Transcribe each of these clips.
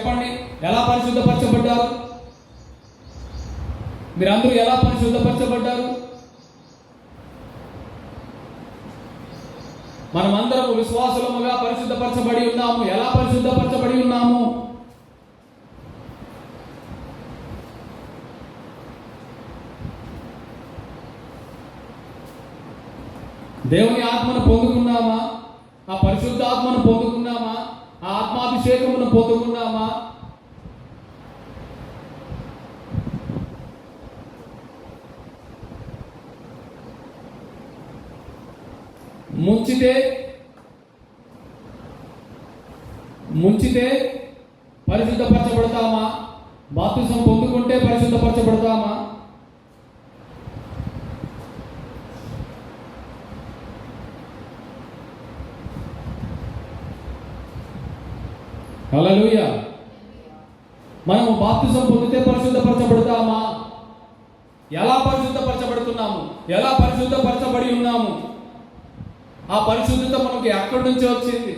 చెప్పండి, ఎలా పరిశుద్ధపరచబడ్డారు? మీరందరూ ఎలా పరిశుద్ధపరచబడ్డారు? మనమందరము విశ్వాసులముగా పరిశుద్ధపరచబడి ఉన్నాము. ఎలా పరిశుద్ధపరచబడి ఉన్నాము? దేవుని ఆత్మను పొందుకున్నామా? ఆ పరిశుద్ధ ఆత్మను పొందుకున్నామా? ఆ ఆత్మాభిషేకమును పొందుకున్నామా? ముంచితే పరిశుద్ధపరచబడతామా? బాప్తిసం పొందుకుంటే పరిశుద్ధపరచబడతామా? హల్లెలూయా. మనము బాప్తిసం పొందితే పరిశుద్ధపరచబడతామా? ఎలా పరిశుద్ధపరచబడుతున్నాము? ఎలా పరిశుద్ధపరచబడి ఉన్నాము? ఆ పరిశుద్ధత మనకు ఎక్కడి నుంచి వచ్చింది?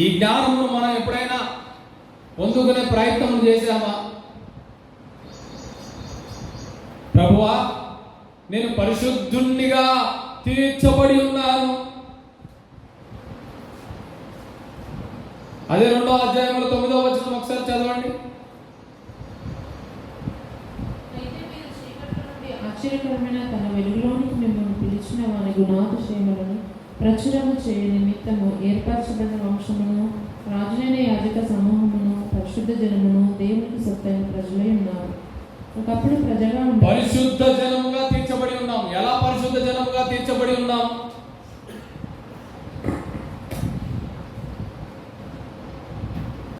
ఈ జ్ఞానమును మనం ఎప్పుడైనా పొందుకునే ప్రయత్నం చేశామా? ప్రభువా, నేను పరిశుద్ధునిగా తీర్చబడి ఉన్నాను. అదే 2వ అధ్యాయంలో 9వ వచనం ఒకసారి చదవండి. ఆశ్చర్యకరమైన తన వెలుగులోనికి మిమ్మల్ని పిలిచిన వారి గుణాతిశయములను ప్రచురము చేయ నిమిత్తము ఏర్పరచబడిన వంశమును, రాజులైన యాజక సమూహమును, పరిశుద్ధ జనమును, దేవునికి సొత్తైన ప్రజలై ఉన్నారు. ఒకప్పుడు ప్రజగా పరిశుద్ధ జనముగా తీర్చబడి ఉన్నాం. ఎలా పరిశుద్ధ జనముగా తీర్చబడి ఉన్నాం?